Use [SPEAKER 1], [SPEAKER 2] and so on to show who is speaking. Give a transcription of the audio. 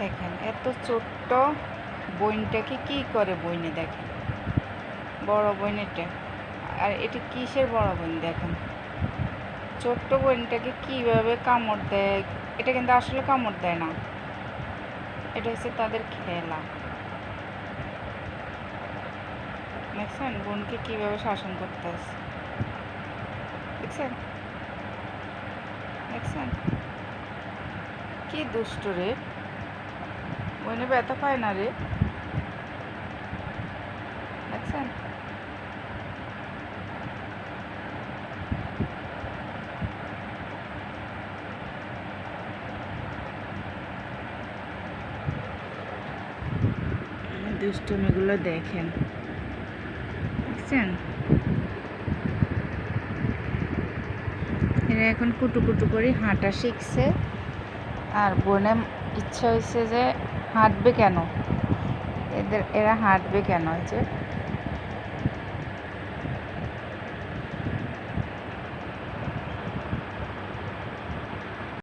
[SPEAKER 1] দেখেন এত ছোট্ট বোনটাকে কি করে বইনে দেখেন, বড় বোন এটা। আর এটা কিসের বড় বোন দেখেন, ছোট্ট বোনটাকে কিভাবে কামড় দেয়। এটা কিন্তু আসলে কামড় দেয় না, এটা হচ্ছে তাদের খেলা। দেখছেন বোনকে কিভাবে শাসন করতেছে, দেখছেন দেখছেন কি দুষ্ট রে, বোনে ব্যথা পায় না রে, দেখছেন। দুষ্টুমিগুলো দেখেন, দেখছেন। এরা এখন কুটু কুটু করে হাঁটা শিখছে। আর বোনে ইচ্ছা হয়েছে যে হাঁটবে কেন, এরা হাঁটবে কেন, যে